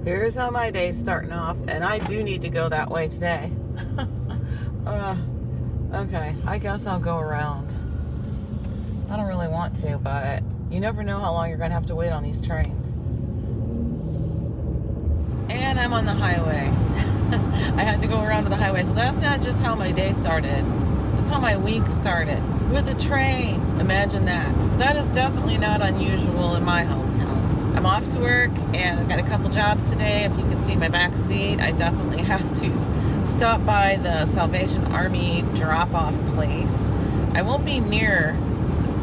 Here's how my day's starting off, and I do need to go that way today. Okay, I guess I'll go around. I don't really want to, but you never know how long you're going to have to wait on these trains. And I'm on the highway. I had to go around to the highway, so that's not just how my day started. That's how my week started. With a train. Imagine that. That is definitely not unusual in my hometown. I'm off to work, and I've got a couple jobs today. If you can see my back seat, I definitely have to stop by the Salvation Army drop-off place. I won't be near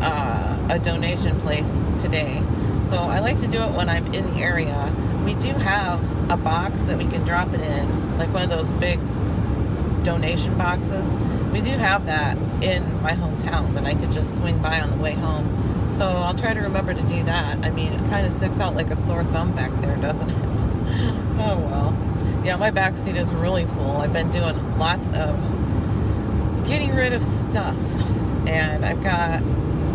a donation place today, so I like to do it when I'm in the area. We do have a box that we can drop it in, like one of those big donation boxes. We do have that in my hometown that I could just swing by on the way home. So I'll try to remember to do that. I mean, it kind of sticks out like a sore thumb back there, doesn't it? Oh well. Yeah, my back seat is really full. I've been doing lots of getting rid of stuff. And I've got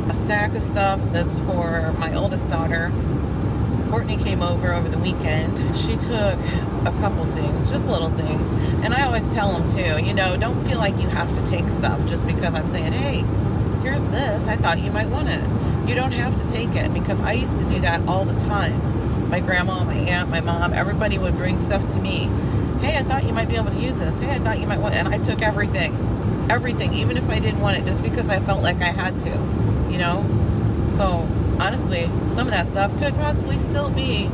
a stack of stuff that's for my oldest daughter. Courtney came over the weekend. She took a couple things, just little things. And I always tell them too, you know, don't feel like you have to take stuff just because I'm saying, hey, here's this. I thought you might want it. You don't have to take it, because I used to do that all the time. My grandma, my aunt, my mom, everybody would bring stuff to me. Hey, I thought you might be able to use this. Hey, I thought you might want it. And I took everything, even if I didn't want it, just because I felt like I had to, you know? So honestly, some of that stuff could possibly still be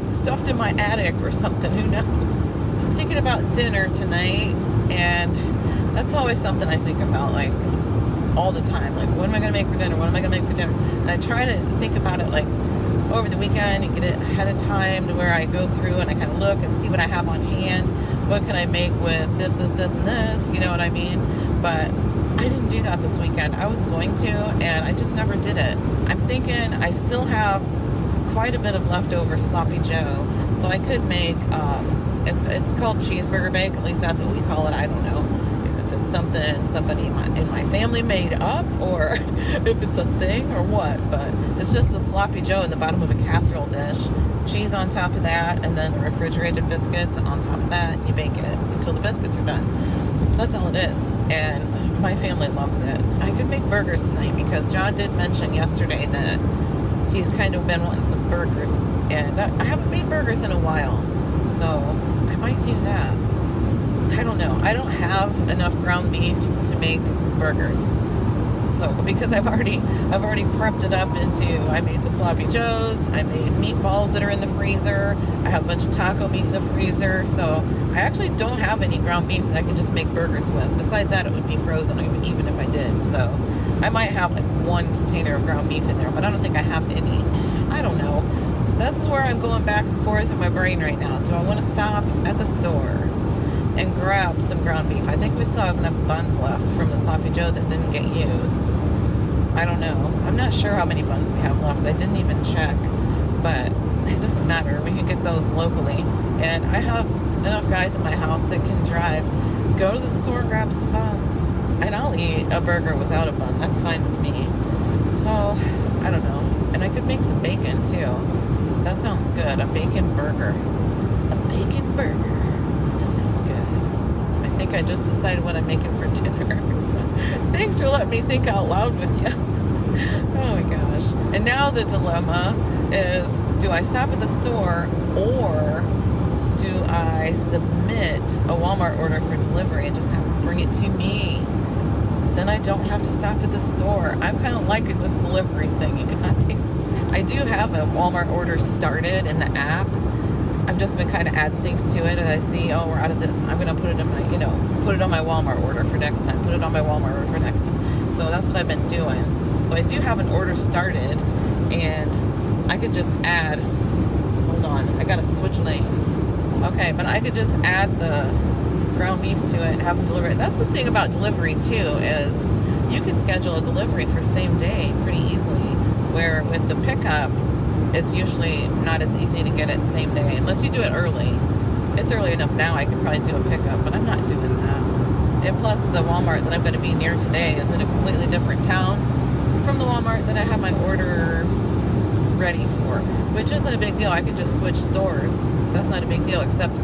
stuffed in my attic or something. Who knows? I'm thinking about dinner tonight, and that's always something I think about, like, all the time. Like, what am I going to make for dinner? What am I going to make for dinner? And I try to think about it, like, over the weekend and get it ahead of time, to where I go through and I kind of look and see what I have on hand. What can I make with this, and this? You know what I mean? But I didn't do that this weekend. I was going to, and I just never did it. I'm thinking I still have quite a bit of leftover Sloppy Joe, so I could make, it's called cheeseburger bake, at least that's what we call it. I don't know if it's something somebody in my family made up, or if it's a thing or what, but it's just the Sloppy Joe in the bottom of a casserole dish, cheese on top of that, and then the refrigerated biscuits on top of that. You bake it until the biscuits are done. That's all it is, and my family loves it. I could make burgers tonight, because John did mention yesterday that he's kind of been wanting some burgers, and I haven't made burgers in a while, so I might do that. I don't know. I don't have enough ground beef to make burgers, so because I've already prepped it up into, I made the Sloppy Joes, I made meatballs that are in the freezer, I have a bunch of taco meat in the freezer, so I actually don't have any ground beef that I can just make burgers with. Besides that, it would be frozen even if I did, so I might have like one container of ground beef in there, but I don't think I have any. I don't know. This is where I'm going back and forth in my brain right now. Do I want to stop at the store and grab some ground beef? I think we still have enough buns left from the Sloppy Joe that didn't get used. I don't know. I'm not sure how many buns we have left. I didn't even check, but it doesn't matter. We can get those locally. And I have enough guys in my house that can drive. Go to the store and grab some buns. And I'll eat a burger without a bun. That's fine with me. So, I don't know. And I could make some bacon too. That sounds good. A bacon burger. A bacon burger. That sounds good. I think I just decided what I'm making for dinner. Thanks for letting me think out loud with you. Oh my gosh. And now the dilemma is, do I stop at the store, or do I submit a Walmart order for delivery and just have them bring it to me? Then I don't have to stop at the store. I'm kind of liking this delivery thing, you guys. I do have a Walmart order started in the app. I've just been kind of adding things to it, and I see, oh, we're out of this. I'm going to put it in my, put it on my Walmart order for next time. Put it on my Walmart order for next time. So that's what I've been doing. So I do have an order started, and I could just add, hold on, I got to switch lanes. Okay, but I could just add the ground beef to it and have them deliver it. That's the thing about delivery too, is you can schedule a delivery for same day pretty easily, where with the pickup, it's usually not as easy to get it same day, unless you do it early. It's early enough now, I could probably do a pickup, but I'm not doing that. And plus, the Walmart that I'm going to be near today is in a completely different town from the Walmart that I had my order ready for, which isn't a big deal. I can just switch stores. That's not a big deal, except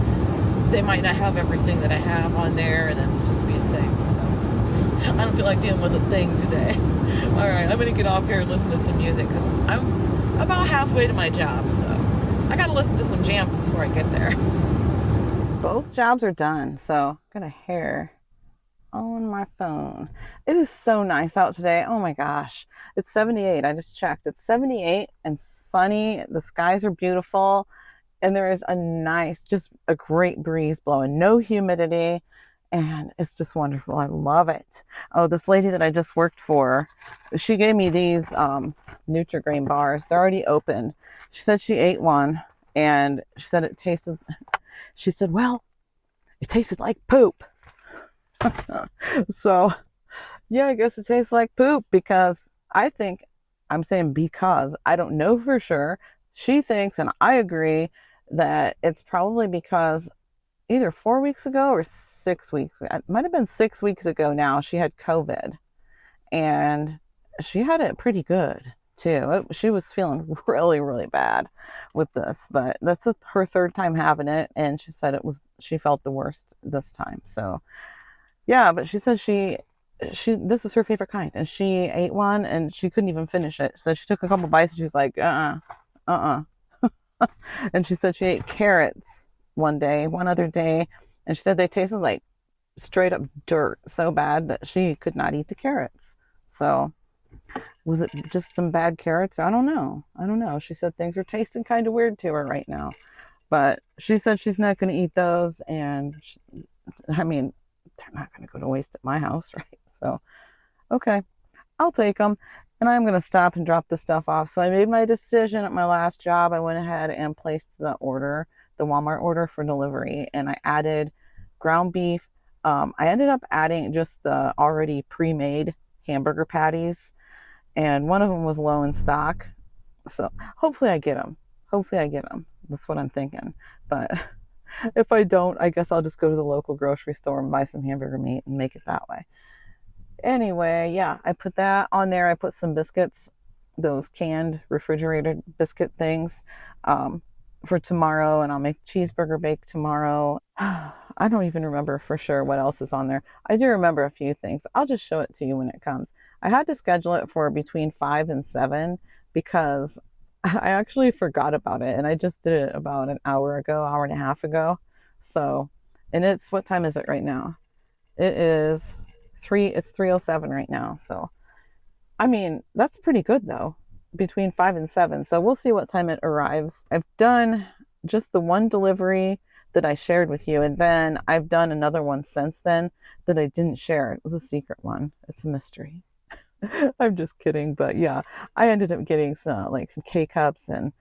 they might not have everything that I have on there, and then it'll just be a thing. So I don't feel like dealing with a thing today. All right, I'm going to get off here and listen to some music because I'm about halfway to my job, so I got to listen to some jams before I get there. Both jobs are done, so I got a hair on my phone. It is so nice out today. Oh my gosh. It's 78. I just checked. It's 78 and sunny. The skies are beautiful. And there is just a great breeze blowing. No humidity. And it's just wonderful. I love it. Oh, this lady that I just worked for, she gave me these Nutri-Grain bars. They're already opened. She said she ate one. And she said she said, well, it tasted like poop. So yeah, I guess it tastes like poop because I'm saying because I don't know for sure. She thinks, and I agree, that it's probably because either 4 weeks ago or 6 weeks, it might have been 6 weeks ago now, she had COVID and she had it pretty good too. She was feeling really, really bad with this, but that's her third time having it. And she said she felt the worst this time. So yeah, but she said this is her favorite kind, and she ate one and she couldn't even finish it. So she took a couple bites and she was like, and she said she ate carrots one other day, and she said they tasted like straight up dirt so bad that she could not eat the carrots. So was it just some bad carrots? I don't know. She said things are tasting kind of weird to her right now, but she said she's not going to eat those, and I mean, they're not going to go to waste at my house, right? So, okay, I'll take them. And I'm going to stop and drop this stuff off. So I made my decision at my last job. I went ahead and placed the Walmart order for delivery. And I added ground beef. I ended up adding just the already pre-made hamburger patties. And one of them was low in stock. So hopefully I get them. That's what I'm thinking. But if I don't, I guess I'll just go to the local grocery store and buy some hamburger meat and make it that way. Anyway, yeah, I put that on there. I put some biscuits, those canned refrigerated biscuit things, for tomorrow, and I'll make cheeseburger bake tomorrow. I don't even remember for sure what else is on there. I do remember a few things. I'll just show it to you when it comes. I had to schedule it for between 5 and 7 because I actually forgot about it, and I just did it about an hour and a half ago. So, and what time is it right now? It's 3:07 right now. So, I mean, that's pretty good though, between 5 and 7. So we'll see what time it arrives. I've done just the one delivery that I shared with you, and then I've done another one since then that I didn't share. It was a secret one. It's a mystery. I'm just kidding, but yeah, I ended up getting some K-cups and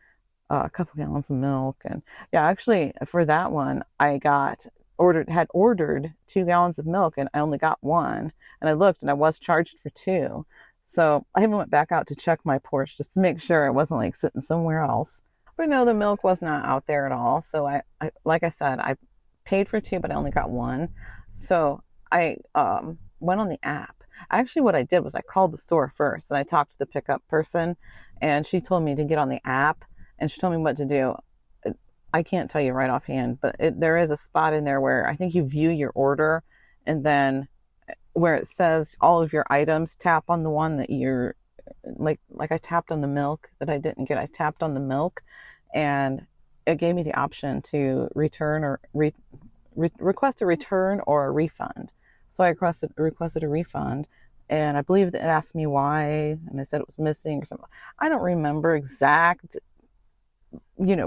a couple gallons of milk, and yeah, actually for that one I had ordered 2 gallons of milk, and I only got one, and I looked and I was charged for 2. So I even went back out to check my porch just to make sure it wasn't like sitting somewhere else. But no, the milk was not out there at all. So I like I said, I paid for 2, but I only got 1. So I went on the app. Actually, what I did was I called the store first, and I talked to the pickup person, and she told me to get on the app, and she told me what to do. I can't tell you right offhand, but there is a spot in there where I think you view your order, and then where it says all of your items, tap on the one that you're like I tapped on the milk that I didn't get. I tapped on the milk, and it gave me the option to return or request a return or a refund. So I requested a refund, and I believe that it asked me why, and I said it was missing or something. I don't remember exact,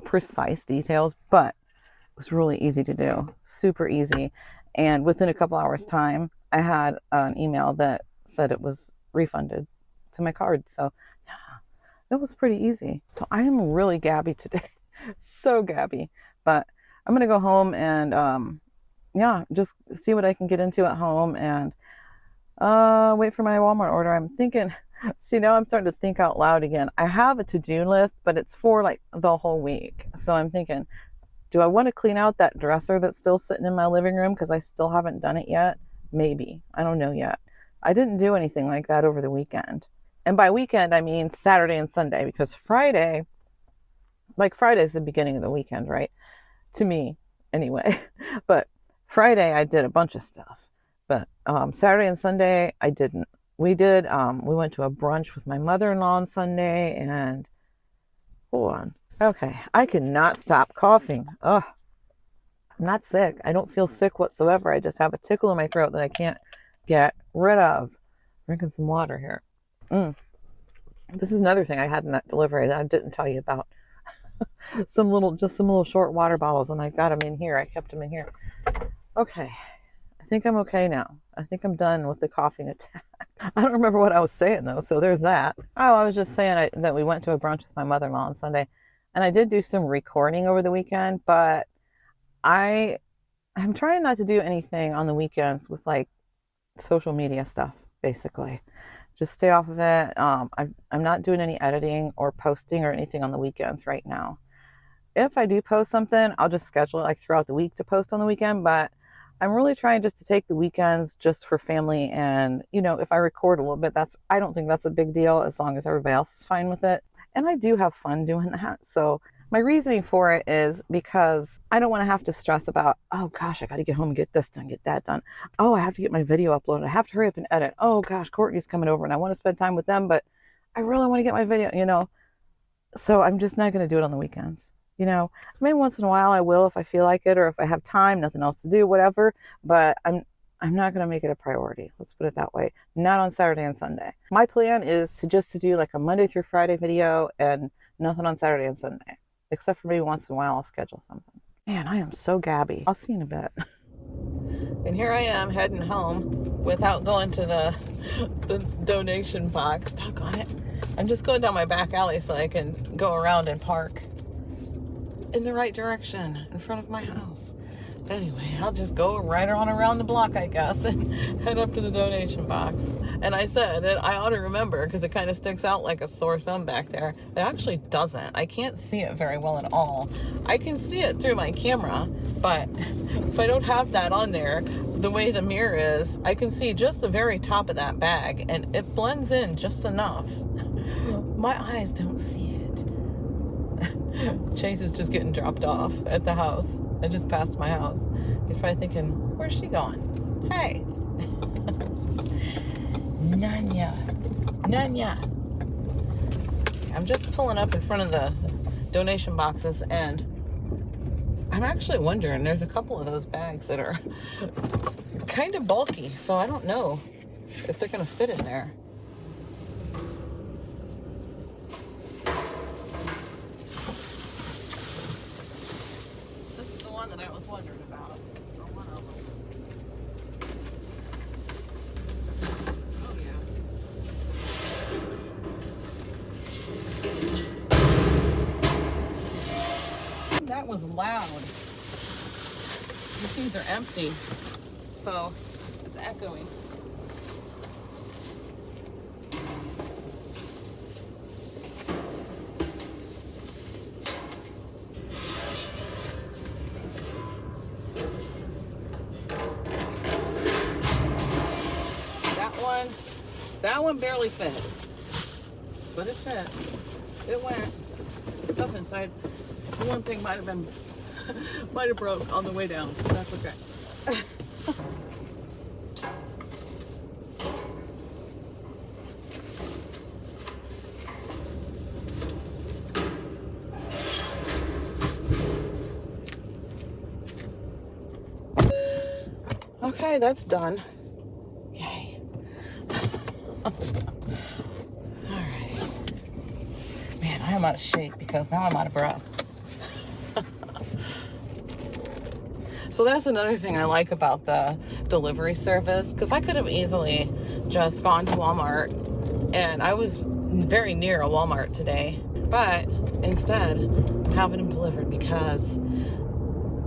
precise details, but it was really easy to do, super easy. And within a couple hours time, I had an email that said it was refunded to my card. So yeah, it was pretty easy. So I am really gabby today. So gabby. But I'm going to go home and, just see what I can get into at home and wait for my Walmart order. I'm thinking, see, now I'm starting to think out loud again. I have a to-do list, but it's for like the whole week. So I'm thinking, do I want to clean out that dresser that's still sitting in my living room because I still haven't done it yet? Maybe. I don't know yet. I didn't do anything like that over the weekend. And by weekend, I mean Saturday and Sunday, because Friday, like Friday's the beginning of the weekend, right? To me, anyway. But Friday I did a bunch of stuff. But Saturday and Sunday I didn't. We went to a brunch with my mother-in-law on Sunday, and hold on. Okay, I cannot stop coughing. Ugh. I'm not sick. I don't feel sick whatsoever. I just have a tickle in my throat that I can't get rid of. Drinking some water here. This is another thing I had in that delivery that I didn't tell you about. Some little short water bottles, and I got them in here. I kept them in here. Okay. I think I'm okay now. I think I'm done with the coughing attack. I don't remember what I was saying, though, so there's that. Oh, I was just saying that we went to a brunch with my mother-in-law on Sunday, and I did do some recording over the weekend, but I'm trying not to do anything on the weekends with, like, social media stuff, basically. Just stay off of it. I'm not doing any editing or posting or anything on the weekends right now. If I do post something, I'll just schedule it like throughout the week to post on the weekend, but I'm really trying just to take the weekends just for family. And, if I record a little bit, I don't think that's a big deal as long as everybody else is fine with it. And I do have fun doing that. So my reasoning for it is because I don't want to have to stress about, oh gosh, I got to get home and get this done, get that done. Oh, I have to get my video uploaded. I have to hurry up and edit. Oh gosh, Courtney's coming over and I want to spend time with them, but I really want to get my video, So I'm just not going to do it on the weekends. Maybe once in a while I will if I feel like it, or if I have time, nothing else to do, whatever. But I'm not going to make it a priority. Let's put it that way. Not on Saturday and Sunday. My plan is to do like a Monday through Friday video and nothing on Saturday and Sunday. Except for maybe once in a while I'll schedule something. Man, I am so gabby. I'll see you in a bit. And here I am heading home without going to the donation box. Doggone it. I'm just going down my back alley so I can go around and park in the right direction in front of my house. Anyway, I'll just go right on around the block, I guess, and head up to the donation box. And I said, and I ought to remember because it kind of sticks out like a sore thumb back there. It actually doesn't. I can't see it very well at all. I can see it through my camera, but if I don't have that on there, the way the mirror is, I can see just the very top of that bag, and it blends in just enough. My eyes don't see it. Chase is just getting dropped off at the house. I just passed my house. He's probably thinking, where's she going? Hey. Nanya. I'm just pulling up in front of the donation boxes, and I'm actually wondering, there's a couple of those bags that are kind of bulky, so I don't know if they're going to fit in there. That I was wondering about. One of them. Oh yeah. That was loud. These things are empty, so it's echoing. That one barely fit, but it fit. It went. The stuff inside, the one thing might have broke on the way down. That's okay. Okay, that's done. Yay. Alright. Man, I am out of shape because now I'm out of breath. So that's another thing I like about the delivery service, because I could have easily just gone to Walmart, and I was very near a Walmart today, but instead I'm having them delivered because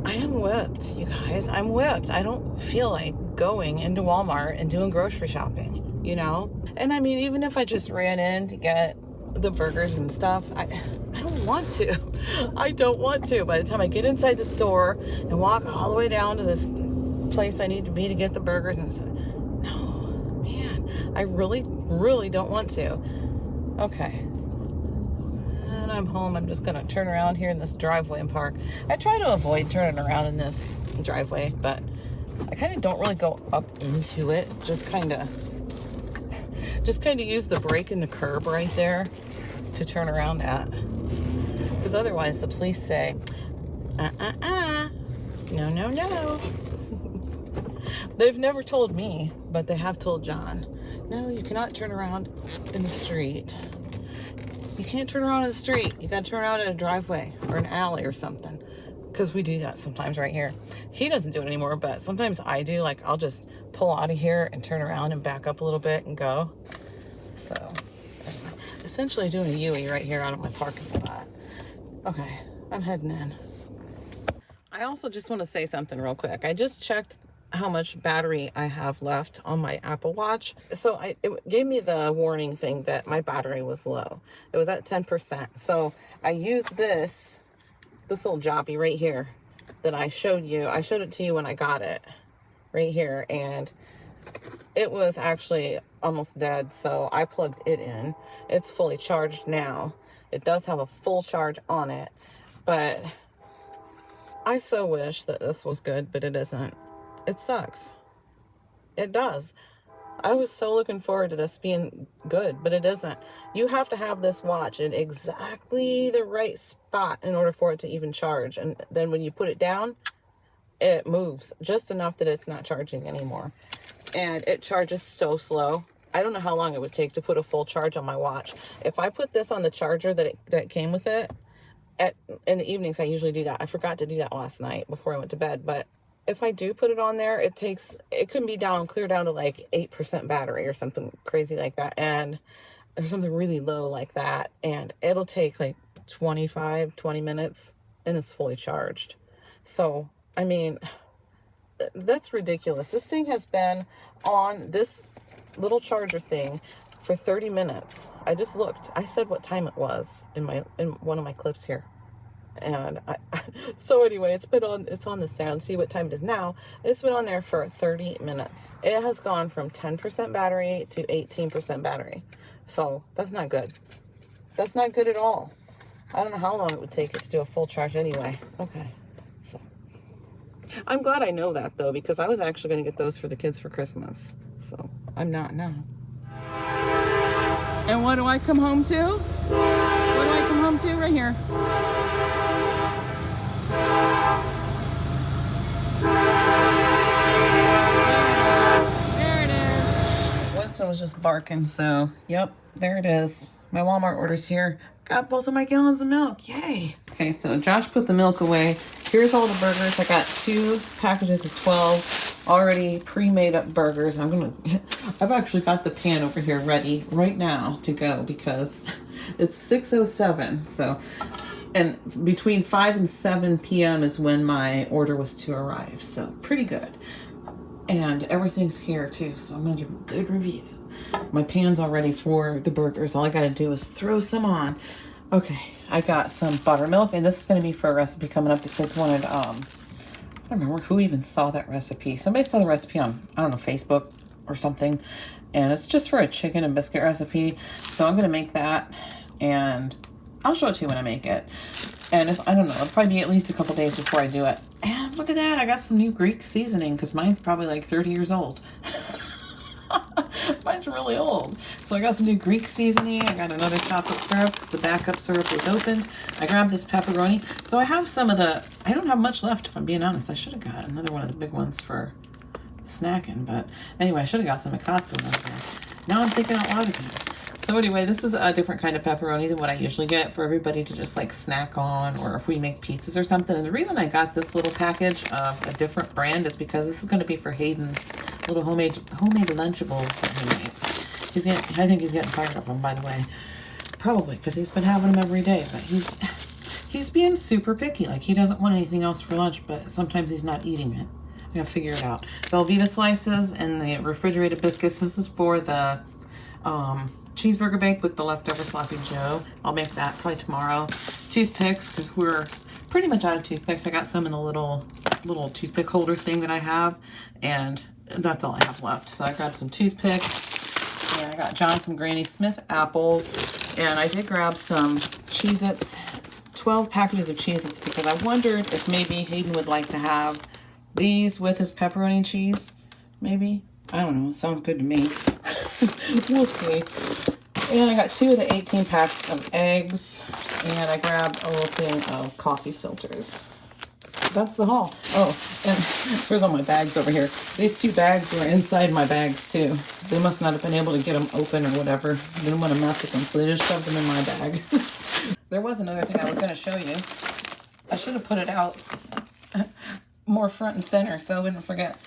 I am whipped, you guys. I'm whipped. I don't feel like going into Walmart and doing grocery shopping, you know? And I mean, even if I just ran in to get the burgers and stuff, I don't want to. I don't want to. By the time I get inside the store and walk all the way down to this place I need to be to get the burgers, and it's like, no, man, I really, really don't want to. Okay. And I'm home. I'm just gonna turn around here in this driveway and park. I try to avoid turning around in this driveway, but I kind of don't really go up into it. Just kind of use the brake and the curb right there to turn around at. Because otherwise the police say, no. They've never told me, but they have told John, no, you cannot turn around in the street. You can't turn around in the street. You got to turn around in a driveway or an alley or something. Because we do that sometimes right here. He doesn't do it anymore, but sometimes I do. Like, I'll just pull out of here and turn around and back up a little bit and go. So, essentially doing a U-ey right here out of my parking spot. Okay, I'm heading in. I also just want to say something real quick. I just checked how much battery I have left on my Apple Watch. So it gave me the warning thing that my battery was low. It was at 10%. So I used this little joppy right here that I showed you. I showed it to you when I got it right here, and it was actually almost dead. So I plugged it in. It's fully charged now. It does have a full charge on it, but I so wish that this was good, but it isn't. It sucks. It does. I was so looking forward to this being good, but it isn't. You have to have this watch in exactly the right spot in order for it to even charge. And then when you put it down, it moves just enough that it's not charging anymore. And it charges so slow. I don't know how long it would take to put a full charge on my watch. If I put this on the charger that came with it, in the evenings I usually do that. I forgot to do that last night before I went to bed, but if I do put it on there, it can be clear down to like 8% battery or something crazy like that, and or something really low like that, and it'll take like 20 minutes and it's fully charged. So I mean, that's ridiculous. This thing has been on this little charger thing for 30 minutes. I just looked. I said what time it was in one of my clips here. And so anyway, it's on the sound. See what time it is now. It's been on there for 30 minutes. It has gone from 10% battery to 18% battery. So that's not good. That's not good at all. I don't know how long it would take it to do a full charge anyway. Okay. So I'm glad I know that though, because I was actually going to get those for the kids for Christmas. So I'm not now. And what do I come home to? What do I come home to? Right here. There it is. Winston was just barking, so yep, there it is. My Walmart order's here. Got both of my gallons of milk. Yay. Okay, so Josh put the milk away. Here's all the burgers. I got 2 packages of 12 already pre-made up burgers. I've actually got the pan over here ready right now to go because it's 6:07. So, and between 5 and 7 p.m. is when my order was to arrive. So pretty good. And everything's here too. So I'm going to give a good review. My pan's all ready for the burgers. All I got to do is throw some on. Okay, I got some buttermilk, and this is going to be for a recipe coming up. The kids wanted, I don't remember who even saw that recipe. Somebody saw the recipe on, I don't know, Facebook or something. And it's just for a chicken and biscuit recipe. So I'm going to make that, and I'll show it to you when I make it. And I don't know, it'll probably be at least a couple days before I do it. And look at that, I got some new Greek seasoning because mine's probably like 30 years old. Mine's really old. So I got some new Greek seasoning. I got another chocolate syrup because the backup syrup was opened. I grabbed this pepperoni. So I have some of I don't have much left, if I'm being honest. I should have got another one of the big ones for snacking. But anyway, I should have got some at Costco. Now I'm thinking out loud again. So anyway, this is a different kind of pepperoni than what I usually get for everybody to just like snack on, or if we make pizzas or something. And the reason I got this little package of a different brand is because this is going to be for Hayden's little homemade Lunchables that he makes. I think he's getting tired of them, by the way. Probably because he's been having them every day. But he's being super picky. Like, he doesn't want anything else for lunch, but sometimes he's not eating it. I gotta figure it out. Velveeta slices and the refrigerated biscuits. This is for the cheeseburger bake with the leftover sloppy joe. I'll make that probably tomorrow. Toothpicks, because we're pretty much out of toothpicks. I got some in a little toothpick holder thing that I have, and that's all I have left. So I grabbed some toothpicks, Yeah, I got John some Granny Smith apples, and I did grab some Cheez-Its, 12 packages of Cheez-Its, because I wondered if maybe Hayden would like to have these with his pepperoni and cheese, maybe. I don't know, it sounds good to me. We'll see. And I got 2 of the 18 packs of eggs, and I grabbed a little thing of coffee filters. That's the haul. Oh, and here's all my bags over here. These 2 bags were inside my bags too. They must not have been able to get them open or whatever. Didn't want to mess with them, so they just shoved them in my bag. There was another thing I was going to show you. I should have put it out more front and center so I wouldn't forget.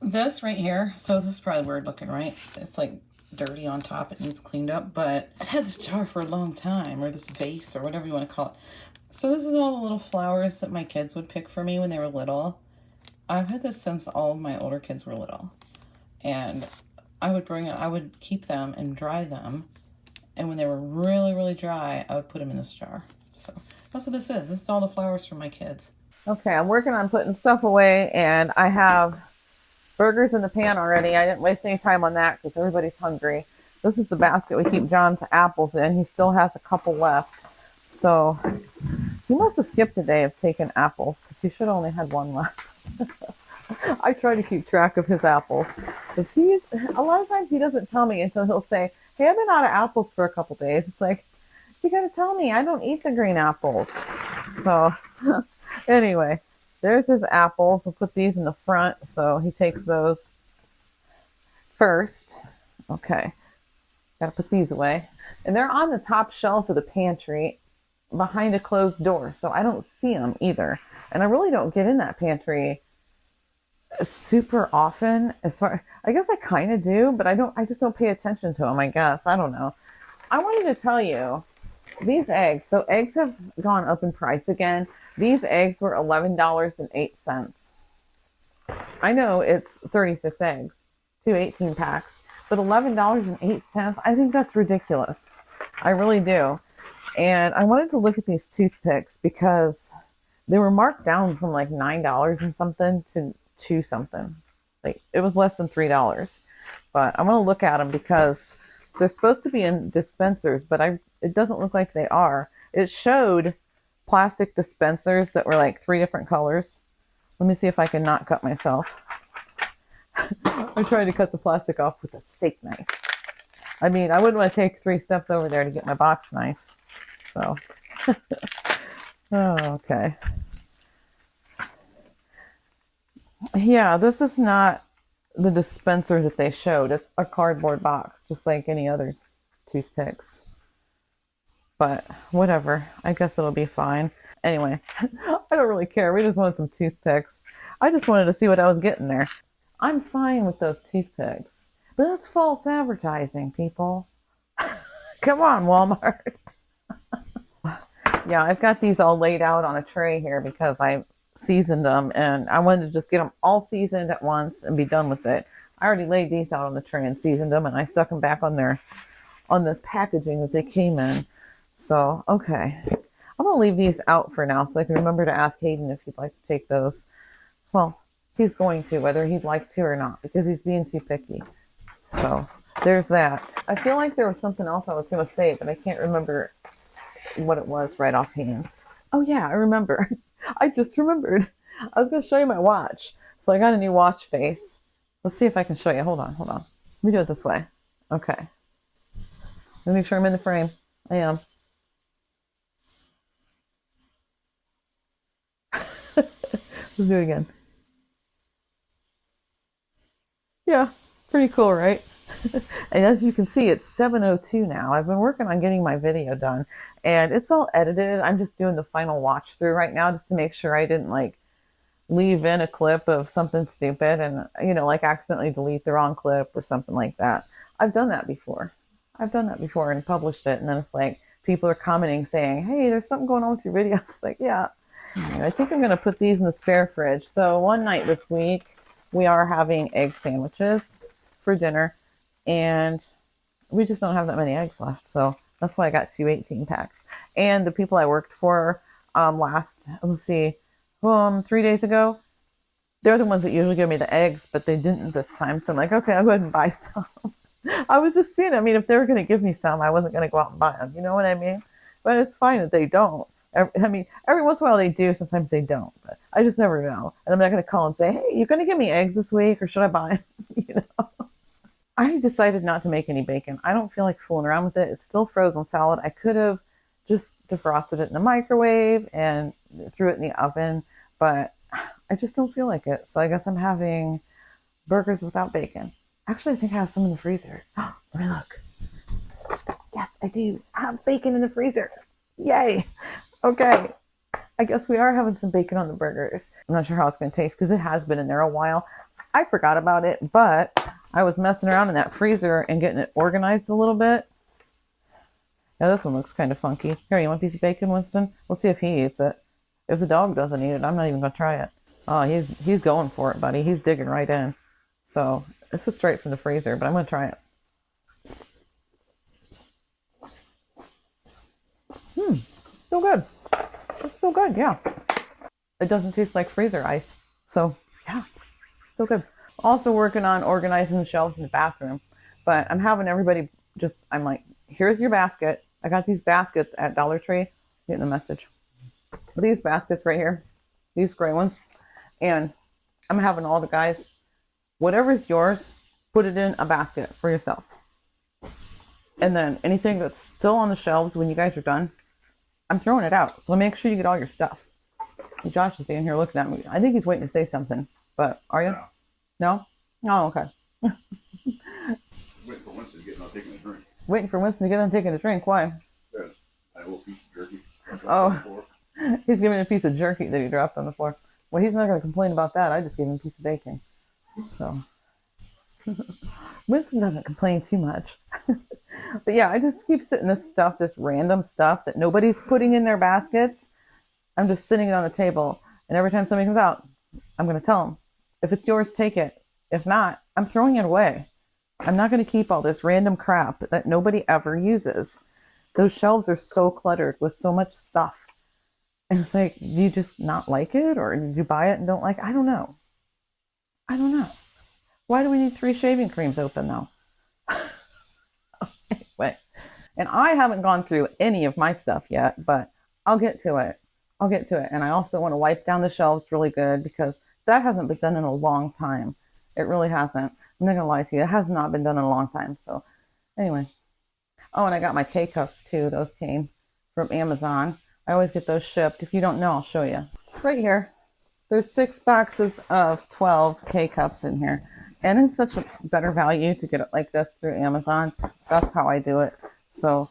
This right here, so this is probably weird looking, right? It's like dirty on top. It needs cleaned up, but I've had this jar for a long time, or this vase, or whatever you want to call it. So this is all the little flowers that my kids would pick for me when they were little. I've had this since all of my older kids were little. And I would keep them and dry them. And when they were really, really dry, I would put them in this jar. So that's what this is. This is all the flowers for my kids. Okay, I'm working on putting stuff away, and I have burgers in the pan already. I didn't waste any time on that because everybody's hungry. This is the basket we keep John's apples in. He still has a couple left. So he must have skipped a day of taking apples because he should have only had 1 left. I try to keep track of his apples because a lot of times he doesn't tell me until he'll say, hey, I've been out of apples for a couple days. It's like, you got to tell me. I don't eat the green apples. So anyway, there's his apples. We'll put these in the front so he takes those first. Okay, got to put these away. And they're on the top shelf of the pantry behind a closed door, so I don't see them either. And I really don't get in that pantry super often. I guess I kind of do, but I just don't pay attention to them, I guess. I don't know. I wanted to tell you these eggs. So eggs have gone up in price again. These eggs were $11.08. I know it's 36 eggs, 2 18 packs, but $11.08, I think that's ridiculous. I really do. And I wanted to look at these toothpicks because they were marked down from like $9 and something to $2 something. Like it was less than $3. But I'm going to look at them because they're supposed to be in dispensers, but it doesn't look like they are. It showed plastic dispensers that were like 3 different colors. Let me see if I can not cut myself. I tried to cut the plastic off with a steak knife. I mean, I wouldn't want to take 3 steps over there to get my box knife. So, oh, okay. Yeah, this is not the dispenser that they showed. It's a cardboard box, just like any other toothpicks. But whatever. I guess it'll be fine. Anyway, I don't really care. We just wanted some toothpicks. I just wanted to see what I was getting there. I'm fine with those toothpicks. But that's false advertising, people. Come on, Walmart. Yeah, I've got these all laid out on a tray here because I seasoned them and I wanted to just get them all seasoned at once and be done with it. I already laid these out on the tray and seasoned them, and I stuck them back on the packaging that they came in. So, okay. I'm going to leave these out for now so I can remember to ask Hayden if he'd like to take those. Well, he's going to, whether he'd like to or not, because he's being too picky. So, there's that. I feel like there was something else I was going to say, but I can't remember what it was right offhand. Oh yeah, I remember. I just remembered. I was going to show you my watch. So I got a new watch face. Let's see if I can show you. Hold on. Let me do it this way. Okay. Let me make sure I'm in the frame. I am. Let's do it again. Yeah, pretty cool, right? And as you can see, it's 7:02 now. I've been working on getting my video done, and it's all edited. I'm just doing the final watch through right now just to make sure I didn't like leave in a clip of something stupid and, like accidentally delete the wrong clip or something like that. I've done that before. And published it, and then it's like people are commenting saying, hey, there's something going on with your video. It's like, yeah. And I think I'm going to put these in the spare fridge. So one night this week, we are having egg sandwiches for dinner, and we just don't have that many eggs left. So that's why I got 2 18 packs. And the people I worked for 3 days ago, they're the ones that usually give me the eggs, but they didn't this time. So I'm like, okay, I'll go ahead and buy some. I was just seeing, I mean, if they were going to give me some, I wasn't going to go out and buy them. You know what I mean? But it's fine that they don't. I mean, every once in a while they do, sometimes they don't. But I just never know. And I'm not going to call and say, hey, you going to give me eggs this week or should I buy them? You know? I decided not to make any bacon. I don't feel like fooling around with it. It's still frozen salad. I could have just defrosted it in the microwave and threw it in the oven, but I just don't feel like it. So I guess I'm having burgers without bacon. Actually, I think I have some in the freezer. Let me look. Yes, I do. I have bacon in the freezer. Yay. Okay. I guess we are having some bacon on the burgers. I'm not sure how it's going to taste because it has been in there a while. I forgot about it, but I was messing around in that freezer and getting it organized a little bit. Now this one looks kind of funky. Here, you want a piece of bacon, Winston? We'll see if he eats it. If the dog doesn't eat it, I'm not even going to try it. Oh, he's going for it, buddy. He's digging right in. So this is straight from the freezer, but I'm going to try it. Still good. It's still good, yeah. It doesn't taste like freezer ice. So, yeah, still good. Also working on organizing the shelves in the bathroom. But I'm having everybody I'm like, here's your basket. I got these baskets at Dollar Tree. Getting the message. These baskets right here. These gray ones. And I'm having all the guys, whatever's yours, put it in a basket for yourself. And then anything that's still on the shelves when you guys are done, I'm throwing it out. So make sure you get all your stuff. Josh is standing here looking at me. I think he's waiting to say something. But are you? No? Oh, okay. Waiting for Winston to get on taking a drink. Waiting for Winston to get on taking a drink. Why? Yes. I have a little piece of jerky. Oh, he's giving a piece of jerky that he dropped on the floor. Well, he's not going to complain about that. I just gave him a piece of bacon. So, Winston doesn't complain too much. But yeah, I just keep sitting this random stuff that nobody's putting in their baskets. I'm just sitting it on the table. And every time somebody comes out, I'm going to tell them, if it's yours, take it. If not, I'm throwing it away. I'm not going to keep all this random crap that nobody ever uses. Those shelves are so cluttered with so much stuff. And it's like, do you just not like it? Or did you buy it and don't like it? I don't know. Why do we need 3 shaving creams open though? Anyway, and I haven't gone through any of my stuff yet, but I'll get to it. And I also want to wipe down the shelves really good because that hasn't been done in a long time. It really hasn't. I'm not going to lie to you. It has not been done in a long time. So anyway. Oh, and I got my K-Cups too. Those came from Amazon. I always get those shipped. If you don't know, I'll show you. Right here. There's 6 boxes of 12 K-Cups in here. And it's such a better value to get it like this through Amazon. That's how I do it. So,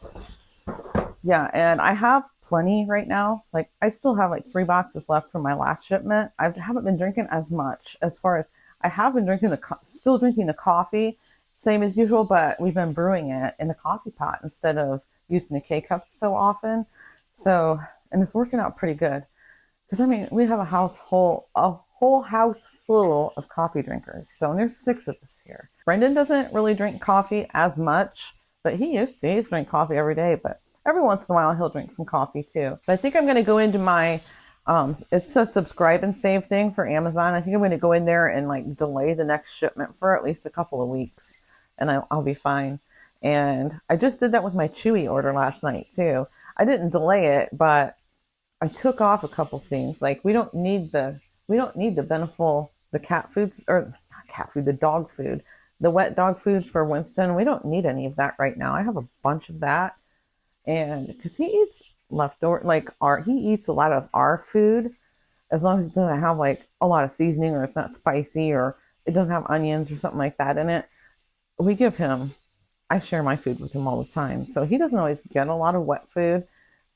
yeah. And I have plenty right now. Like, I still have like 3 boxes left from my last shipment. I haven't been drinking as much as far as I have been drinking still drinking the coffee, same as usual, but we've been brewing it in the coffee pot instead of using the K-Cups so often. So, and it's working out pretty good. Because, I mean, we have a whole house full of coffee drinkers. So, and there's 6 of us here. Brendan doesn't really drink coffee as much, but he used to. He used to drink coffee every day, but every once in a while he'll drink some coffee too. But I think I'm going to go into my, it's a subscribe and save thing for Amazon. I think I'm going to go in there and like delay the next shipment for at least a couple of weeks and I'll be fine. And I just did that with my Chewy order last night too. I didn't delay it, but I took off a couple things. Like we don't need the Beneful, the cat foods, or not cat food, the dog food, the wet dog food for Winston. We don't need any of that right now. I have a bunch of that. And because he eats leftover, he eats a lot of our food, as long as it doesn't have like a lot of seasoning or it's not spicy or it doesn't have onions or something like that in it. I share my food with him all the time. So he doesn't always get a lot of wet food,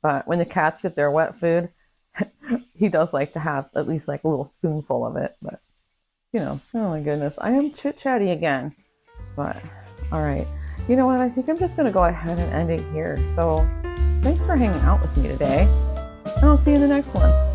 but when the cats get their wet food, he does like to have at least like a little spoonful of it. But, oh my goodness, I am chit-chatty again. But, all right. You know what? I think I'm just going to go ahead and end it here. So thanks for hanging out with me today. And I'll see you in the next one.